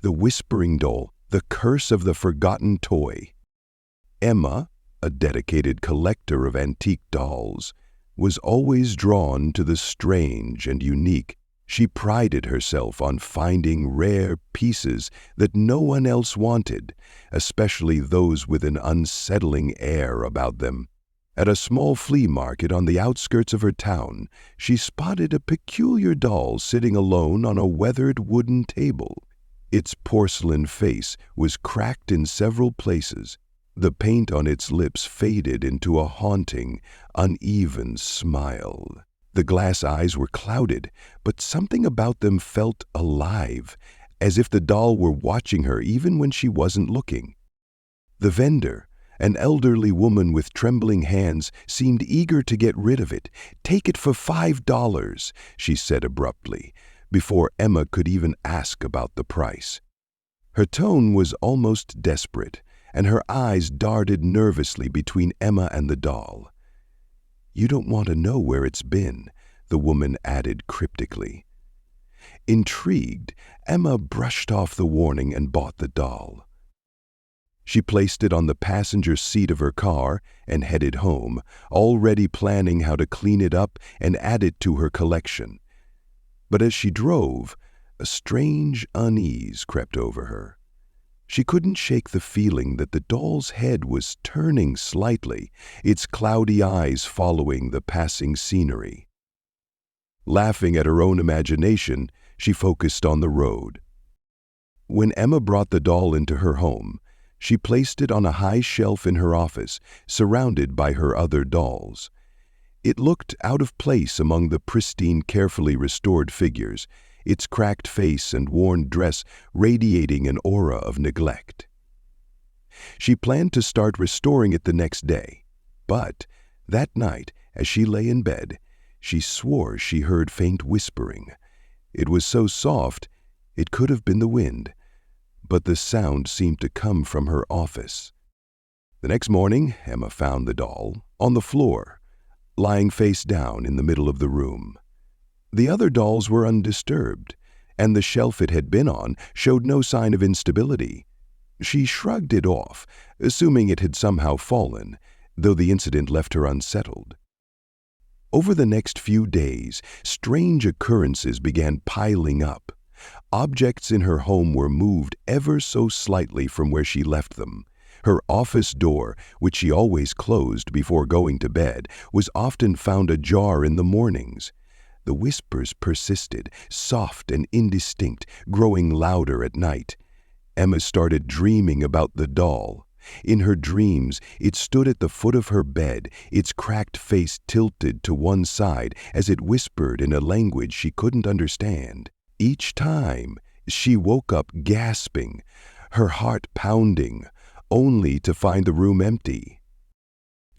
The whispering doll, the curse of the forgotten toy. Emma, a dedicated collector of antique dolls, was always drawn to the strange and unique. She prided herself on finding rare pieces that no one else wanted, especially those with an unsettling air about them. At a small flea market on the outskirts of her town, she spotted a peculiar doll sitting alone on a weathered wooden table. Its porcelain face was cracked in several places. The paint on its lips faded into a haunting, uneven smile. The glass eyes were clouded, but something about them felt alive, as if the doll were watching her even when she wasn't looking. The vendor, an elderly woman with trembling hands, seemed eager to get rid of it. "Take it for $5, she said abruptly, before Emma could even ask about the price. Her tone was almost desperate, and her eyes darted nervously between Emma and the doll. "You don't want to know where it's been," the woman added cryptically. Intrigued, Emma brushed off the warning and bought the doll. She placed it on the passenger seat of her car and headed home, already planning how to clean it up and add it to her collection. But as she drove, a strange unease crept over her. She couldn't shake the feeling that the doll's head was turning slightly, its cloudy eyes following the passing scenery. Laughing at her own imagination, she focused on the road. When Emma brought the doll into her home, she placed it on a high shelf in her office, surrounded by her other dolls. It looked out of place among the pristine, carefully restored figures, its cracked face and worn dress radiating an aura of neglect. She planned to start restoring it the next day, but that night, as she lay in bed, she swore she heard faint whispering. It was so soft, it could have been the wind, but the sound seemed to come from her office. The next morning, Emma found the doll on the floor, lying face down in the middle of the room. The other dolls were undisturbed, and the shelf it had been on showed no sign of instability. She shrugged it off, assuming it had somehow fallen, though the incident left her unsettled. Over the next few days, strange occurrences began piling up. Objects in her home were moved ever so slightly from where she left them. Her office door, which she always closed before going to bed, was often found ajar in the mornings. The whispers persisted, soft and indistinct, growing louder at night. Emma started dreaming about the doll. In her dreams, it stood at the foot of her bed, its cracked face tilted to one side as it whispered in a language she couldn't understand. Each time, she woke up gasping, her heart pounding, only to find the room empty.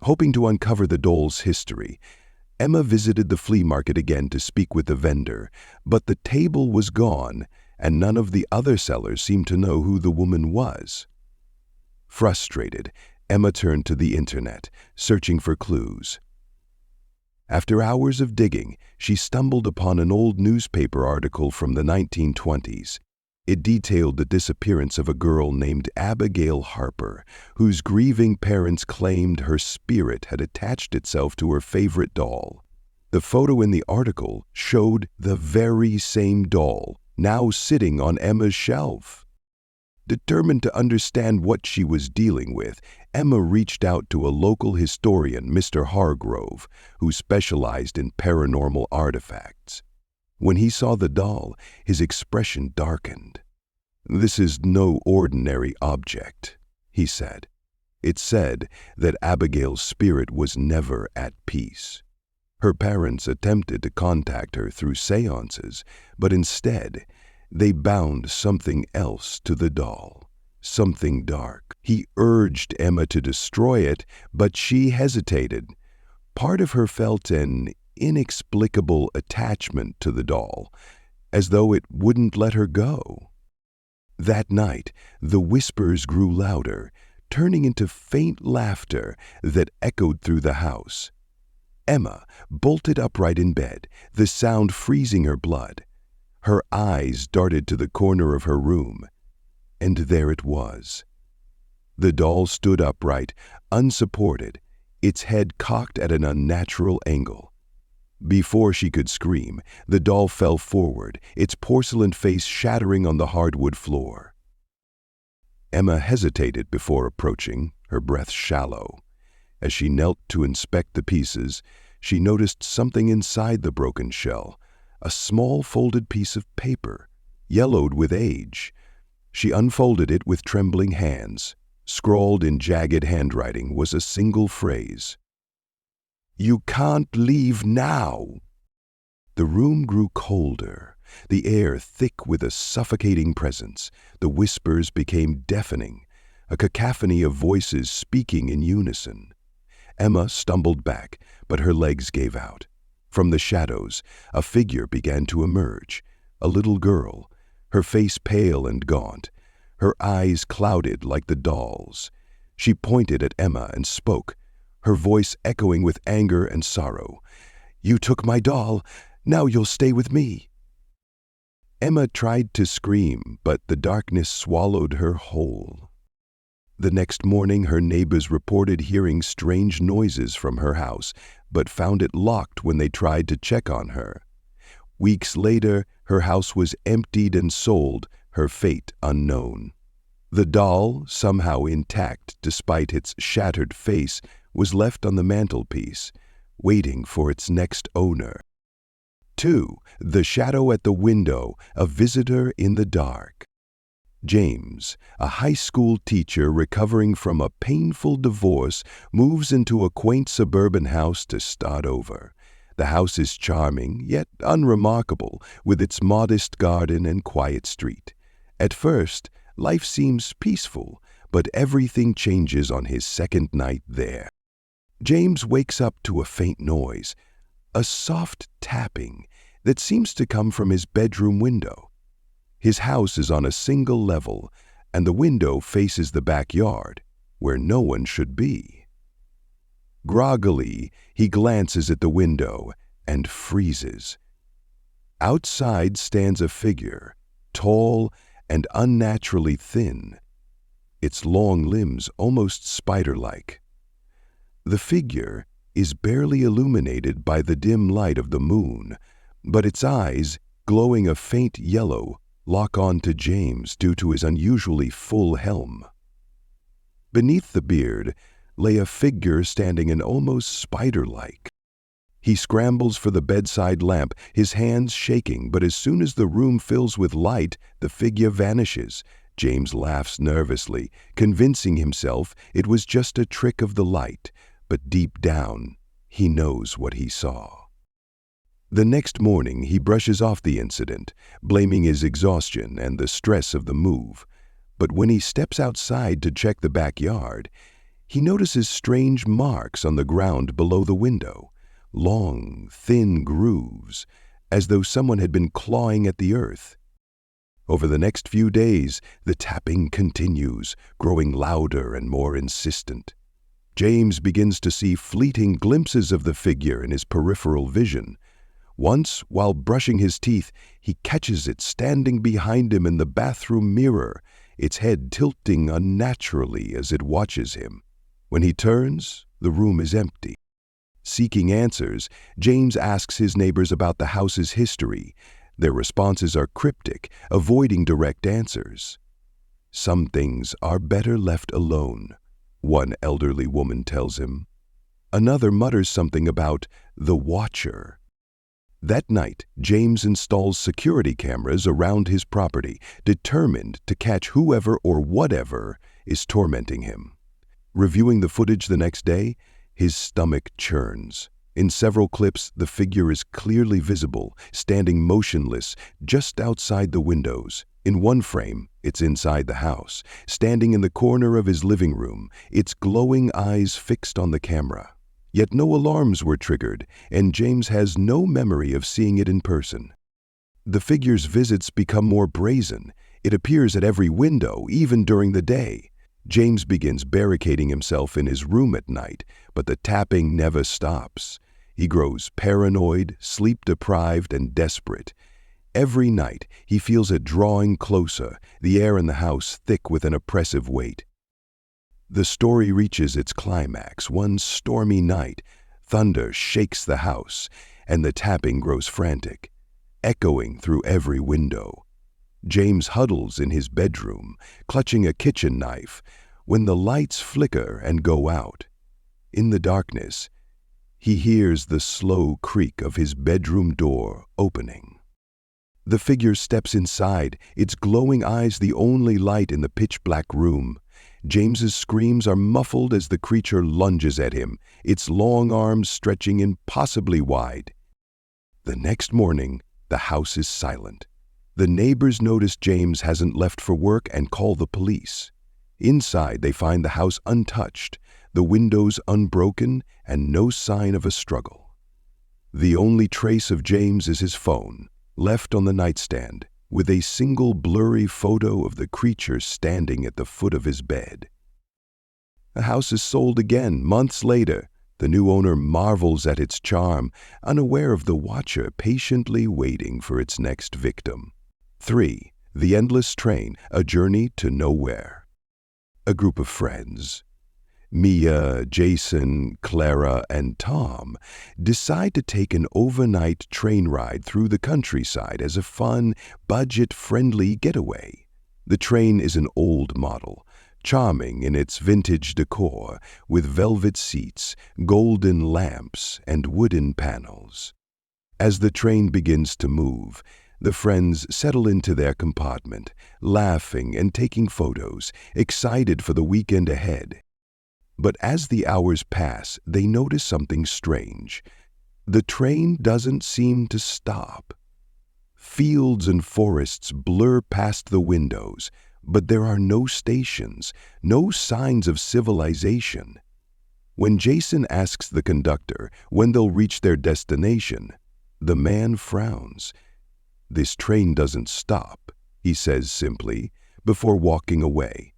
Hoping to uncover the doll's history, Emma visited the flea market again to speak with the vendor, but the table was gone, and none of the other sellers seemed to know who the woman was. Frustrated, Emma turned to the internet, searching for clues. After hours of digging, she stumbled upon an old newspaper article from the 1920s. It detailed the disappearance of a girl named Abigail Harper, whose grieving parents claimed her spirit had attached itself to her favorite doll. The photo in the article showed the very same doll, now sitting on Emma's shelf. Determined to understand what she was dealing with, Emma reached out to a local historian, Mr. Hargrove, who specialized in paranormal artifacts. When he saw the doll, his expression darkened. "This is no ordinary object," he said. It said that Abigail's spirit was never at peace. Her parents attempted to contact her through seances, but instead, they bound something else to the doll, something dark. He urged Emma to destroy it, but she hesitated. Part of her felt an inexplicable attachment to the doll, as though it wouldn't let her go. That night, the whispers grew louder, turning into faint laughter that echoed through the house. Emma bolted upright in bed, the sound freezing her blood. Her eyes darted to the corner of her room. and there it was. The doll stood upright, unsupported, its head cocked at an unnatural angle. Before she could scream, the doll fell forward, its porcelain face shattering on the hardwood floor. Emma hesitated before approaching, her breath shallow. As she knelt to inspect the pieces, she noticed something inside the broken shell, a small folded piece of paper, yellowed with age. She unfolded it with trembling hands. Scrawled in jagged handwriting was a single phrase. "You can't leave now." The room grew colder, the air thick with a suffocating presence. The whispers became deafening, a cacophony of voices speaking in unison. Emma stumbled back, but her legs gave out. From the shadows, a figure began to emerge, a little girl, her face pale and gaunt, her eyes clouded like the doll's. She pointed at Emma and spoke, her voice echoing with anger and sorrow. "You took my doll, now you'll stay with me." Emma tried to scream, but the darkness swallowed her whole. The next morning, her neighbors reported hearing strange noises from her house, but found it locked when they tried to check on her. Weeks later, her house was emptied and sold, her fate unknown. The doll, somehow intact despite its shattered face, was left on the mantelpiece, waiting for its next owner. 2. The shadow at the window, a visitor in the dark. James, a high school teacher recovering from a painful divorce, moves into a quaint suburban house to start over. The house is charming, yet unremarkable, with its modest garden and quiet street. At first, life seems peaceful, but everything changes on his second night there. James wakes up to a faint noise, a soft tapping that seems to come from his bedroom window. His house is on a single level, and the window faces the backyard, where no one should be. Groggily, he glances at the window and freezes. Outside stands a figure, tall and unnaturally thin, its long limbs almost spider-like. The figure is barely illuminated by the dim light of the moon, but its eyes, glowing a faint yellow, lock on to James due to his unusually full helm. Beneath the beard lay a figure standing in almost spider-like. He scrambles for the bedside lamp, his hands shaking, but as soon as the room fills with light, the figure vanishes. James laughs nervously, convincing himself it was just a trick of the light, but deep down, he knows what he saw. The next morning, he brushes off the incident, blaming his exhaustion and the stress of the move. But when he steps outside to check the backyard, he notices strange marks on the ground below the window, long, thin grooves, as though someone had been clawing at the earth. Over the next few days, the tapping continues, growing louder and more insistent. James begins to see fleeting glimpses of the figure in his peripheral vision. Once, while brushing his teeth, he catches it standing behind him in the bathroom mirror, its head tilting unnaturally as it watches him. When he turns, the room is empty. Seeking answers, James asks his neighbors about the house's history. Their responses are cryptic, avoiding direct answers. "Some things are better left alone," one elderly woman tells him. Another mutters something about the Watcher. That night, James installs security cameras around his property, determined to catch whoever or whatever is tormenting him. Reviewing the footage the next day, his stomach churns. In several clips, the figure is clearly visible, standing motionless just outside the windows. In one frame, it's inside the house, standing in the corner of his living room, its glowing eyes fixed on the camera. Yet no alarms were triggered, and James has no memory of seeing it in person. The figure's visits become more brazen. It appears at every window, even during the day. James begins barricading himself in his room at night, but the tapping never stops. He grows paranoid, sleep-deprived, and desperate. Every night, he feels it drawing closer, the air in the house thick with an oppressive weight. The story reaches its climax one stormy night. Thunder shakes the house, and the tapping grows frantic, echoing through every window. James huddles in his bedroom, clutching a kitchen knife, when the lights flicker and go out. In the darkness, he hears the slow creak of his bedroom door opening. The figure steps inside, its glowing eyes the only light in the pitch-black room. James's screams are muffled as the creature lunges at him, its long arms stretching impossibly wide. The next morning, the house is silent. The neighbors notice James hasn't left for work and call the police. Inside, they find the house untouched, the windows unbroken, and no sign of a struggle. The only trace of James is his phone, left on the nightstand, with a single blurry photo of the creature standing at the foot of his bed. The house is sold again months later. The new owner marvels at its charm, unaware of the watcher patiently waiting for its next victim. 3. The Endless Train, A Journey to Nowhere. A group of friends, Mia, Jason, Clara, and Tom, decide to take an overnight train ride through the countryside as a fun, budget-friendly getaway. The train is an old model, charming in its vintage decor, with velvet seats, golden lamps, and wooden panels. As the train begins to move, the friends settle into their compartment, laughing and taking photos, excited for the weekend ahead. But as the hours pass, they notice something strange. The train doesn't seem to stop. Fields and forests blur past the windows, but there are no stations, no signs of civilization. When Jason asks the conductor when they'll reach their destination, the man frowns. "This train doesn't stop," he says simply, before walking away.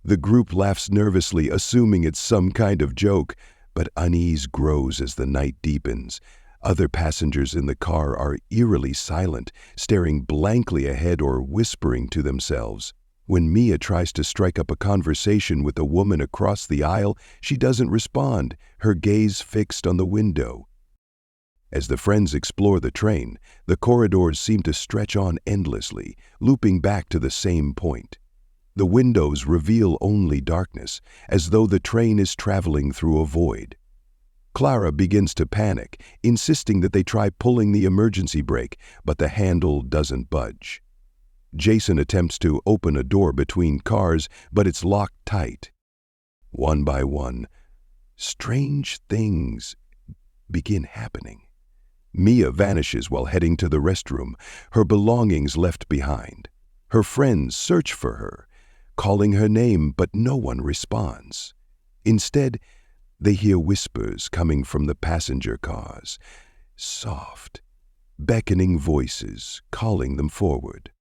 The group laughs nervously, assuming it's some kind of joke, but unease grows as the night deepens. Other passengers in the car are eerily silent, staring blankly ahead or whispering to themselves. When Mia tries to strike up a conversation with a woman across the aisle, she doesn't respond, her gaze fixed on the window. As the friends explore the train, the corridors seem to stretch on endlessly, looping back to the same point. The windows reveal only darkness, as though the train is traveling through a void. Clara begins to panic, insisting that they try pulling the emergency brake, but the handle doesn't budge. Jason attempts to open a door between cars, but it's locked tight. One by one, strange things begin happening. Mia vanishes while heading to the restroom, her belongings left behind. Her friends search for her, calling her name, but no one responds. Instead, they hear whispers coming from the passenger cars, soft, beckoning voices calling them forward.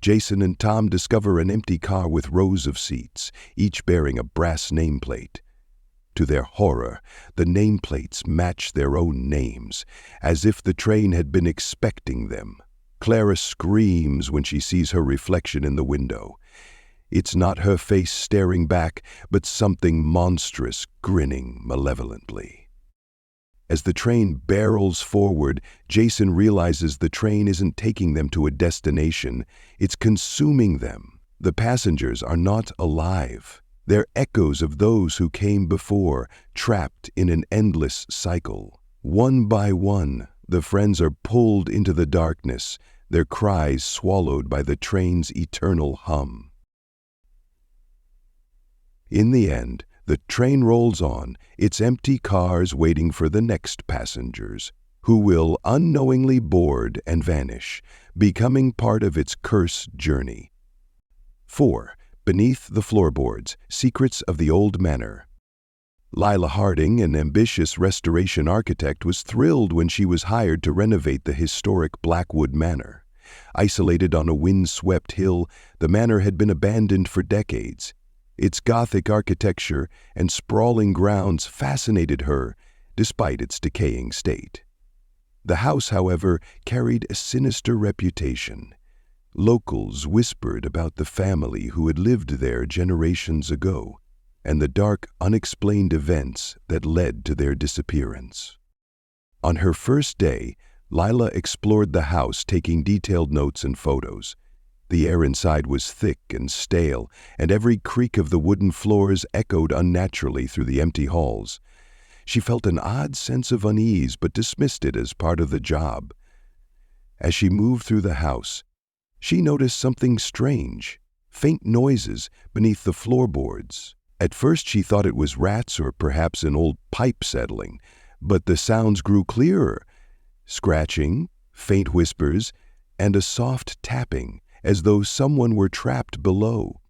Jason and Tom discover an empty car with rows of seats, each bearing a brass nameplate. To their horror, the nameplates match their own names, as if the train had been expecting them. Clara screams when she sees her reflection in the window. It's not her face staring back, but something monstrous grinning malevolently. As the train barrels forward, Jason realizes the train isn't taking them to a destination, it's consuming them. The passengers are not alive. They're echoes of those who came before, trapped in an endless cycle. One by one, the friends are pulled into the darkness, their cries swallowed by the train's eternal hum. In the end, the train rolls on, its empty cars waiting for the next passengers, who will unknowingly board and vanish, becoming part of its cursed journey. 4. Beneath the Floorboards, Secrets of the Old Manor. Lila Harding, an ambitious restoration architect, was thrilled when she was hired to renovate the historic Blackwood Manor. Isolated on a wind-swept hill, the manor had been abandoned for decades. Its Gothic architecture and sprawling grounds fascinated her, despite its decaying state. The house, however, carried a sinister reputation. Locals whispered about the family who had lived there generations ago, and the dark, unexplained events that led to their disappearance. On her first day, Lila explored the house, taking detailed notes and photos. The air inside was thick and stale, and every creak of the wooden floors echoed unnaturally through the empty halls. She felt an odd sense of unease, but dismissed it as part of the job. As she moved through the house, she noticed something strange, faint noises beneath the floorboards. At first she thought it was rats or perhaps an old pipe settling, but the sounds grew clearer. Scratching, faint whispers, and a soft tapping, as though someone were trapped below.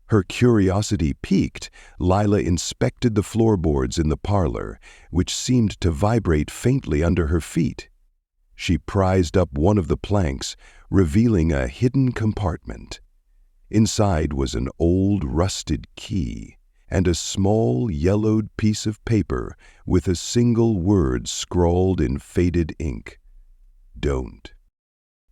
Her curiosity piqued, Lila inspected the floorboards in the parlor, which seemed to vibrate faintly under her feet. She prized up one of the planks, revealing a hidden compartment. Inside was an old rusted key and a small yellowed piece of paper with a single word scrawled in faded ink: "Don't."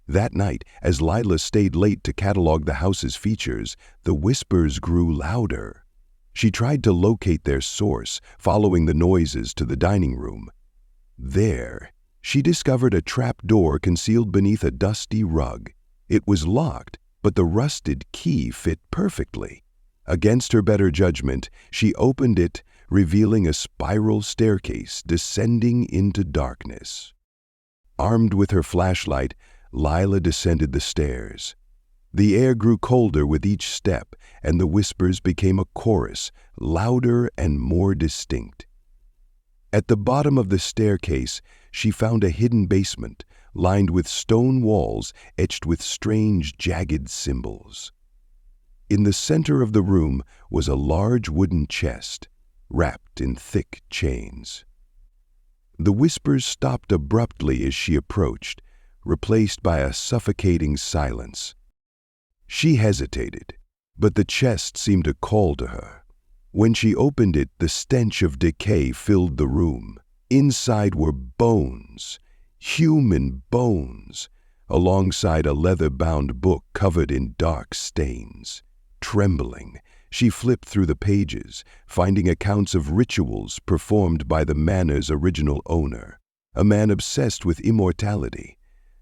That night, as Lila stayed late to catalog the house's features, the whispers grew louder. She tried to locate their source, following the noises to the dining room. There, she discovered a trap door concealed beneath a dusty rug. It was locked, but the rusted key fit perfectly. Against her better judgment, she opened it, revealing a spiral staircase descending into darkness. Armed with her flashlight, Lila descended the stairs. The air grew colder with each step, and the whispers became a chorus, louder and more distinct. At the bottom of the staircase, she found a hidden basement, lined with stone walls etched with strange, jagged symbols. In the center of the room was a large wooden chest, wrapped in thick chains. The whispers stopped abruptly as she approached, replaced by a suffocating silence. She hesitated, but the chest seemed to call to her. When she opened it, the stench of decay filled the room. Inside were bones, human bones, alongside a leather-bound book covered in dark stains. Trembling, she flipped through the pages, finding accounts of rituals performed by the manor's original owner, a man obsessed with immortality.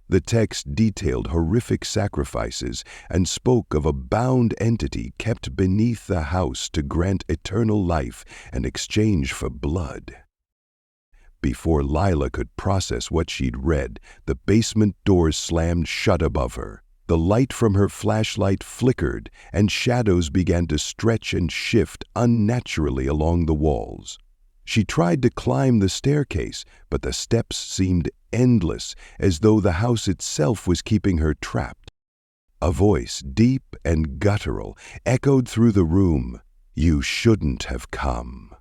The text detailed horrific sacrifices and spoke of a bound entity kept beneath the house to grant eternal life in exchange for blood. Before Lila could process what she'd read, the basement doors slammed shut above her. The light from her flashlight flickered, and shadows began to stretch and shift unnaturally along the walls. She tried to climb the staircase, but the steps seemed endless, as though the house itself was keeping her trapped. A voice, deep and guttural, echoed through the room. "You shouldn't have come."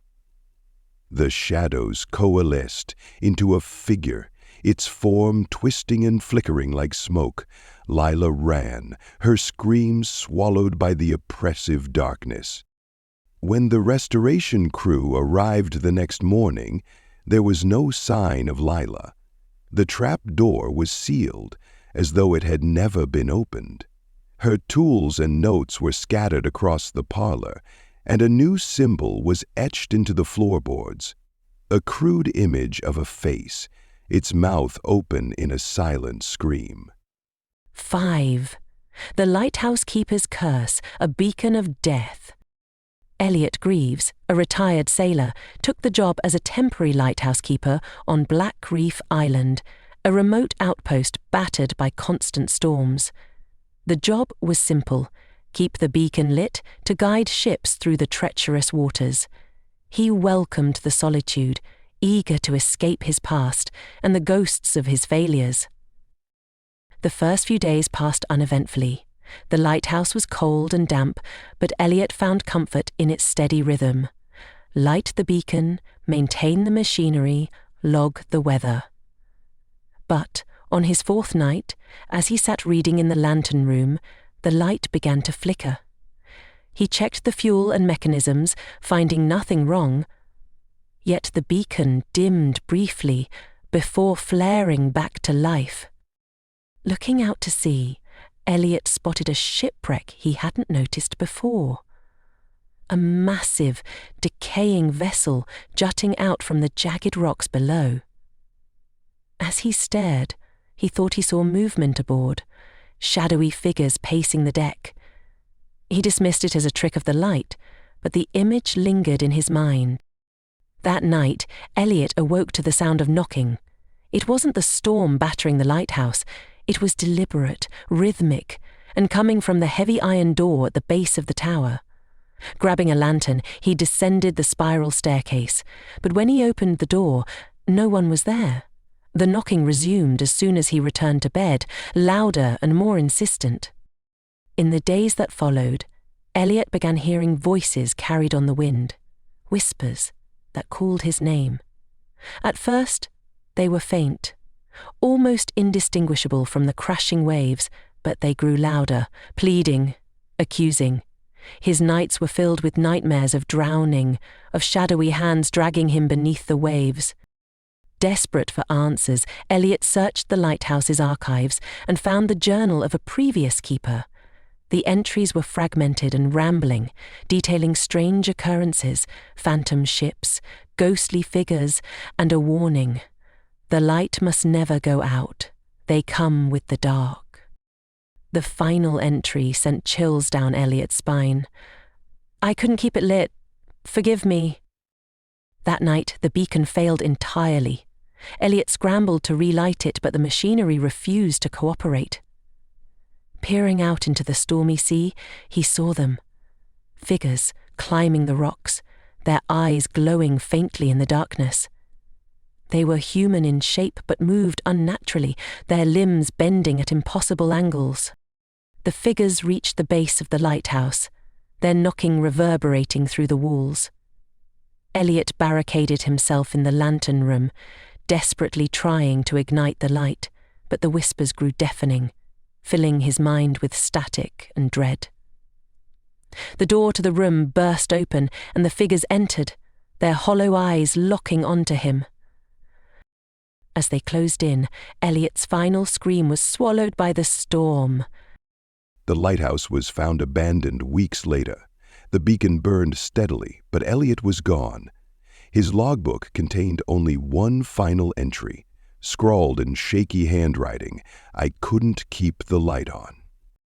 The shadows coalesced into a figure, its form twisting and flickering like smoke. Lila ran, her screams swallowed by the oppressive darkness. When the restoration crew arrived the next morning, there was no sign of Lila. The trap door was sealed, as though it had never been opened. Her tools and notes were scattered across the parlor, and a new symbol was etched into the floorboards. A crude image of a face, its mouth open in a silent scream. 5. The Lighthouse Keeper's Curse, a beacon of death. Elliot Greaves, a retired sailor, took the job as a temporary lighthouse keeper on Black Reef Island, a remote outpost battered by constant storms. The job was simple: keep the beacon lit to guide ships through the treacherous waters. He welcomed the solitude, eager to escape his past and the ghosts of his failures. The first few days passed uneventfully. The lighthouse was cold and damp, but Elliot found comfort in its steady rhythm. Light the beacon, maintain the machinery, log the weather. But on his fourth night, as he sat reading in the lantern room, the light began to flicker. He checked the fuel and mechanisms, finding nothing wrong. Yet the beacon dimmed briefly before flaring back to life. Looking out to sea, Elliot spotted a shipwreck he hadn't noticed before. A massive, decaying vessel jutting out from the jagged rocks below. As he stared, he thought he saw movement aboard, shadowy figures pacing the deck. He dismissed it as a trick of the light, but the image lingered in his mind. That night, Elliot awoke to the sound of knocking. It wasn't the storm battering the lighthouse. It was deliberate, rhythmic, and coming from the heavy iron door at the base of the tower. Grabbing a lantern, he descended the spiral staircase, but when he opened the door, no one was there. The knocking resumed as soon as he returned to bed, louder and more insistent. In the days that followed, Elliot began hearing voices carried on the wind, whispers that called his name. At first, they were faint, almost indistinguishable from the crashing waves, but they grew louder, pleading, accusing. His nights were filled with nightmares of drowning, of shadowy hands dragging him beneath the waves. Desperate for answers, Elliot searched the lighthouse's archives and found the journal of a previous keeper. The entries were fragmented and rambling, detailing strange occurrences, phantom ships, ghostly figures, and a warning. The light must never go out. They come with the dark. The final entry sent chills down Elliot's spine. "I couldn't keep it lit. Forgive me." That night, the beacon failed entirely. Elliot scrambled to relight it, but the machinery refused to cooperate. Peering out into the stormy sea, he saw them. Figures climbing the rocks, their eyes glowing faintly in the darkness. They were human in shape but moved unnaturally, their limbs bending at impossible angles. The figures reached the base of the lighthouse, their knocking reverberating through the walls. Elliot barricaded himself in the lantern room, desperately trying to ignite the light, but the whispers grew deafening, filling his mind with static and dread. The door to the room burst open and the figures entered, their hollow eyes locking onto him. As they closed in, Elliot's final scream was swallowed by the storm. The lighthouse was found abandoned weeks later. The beacon burned steadily, but Elliot was gone. His logbook contained only one final entry, scrawled in shaky handwriting, "I couldn't keep the light on."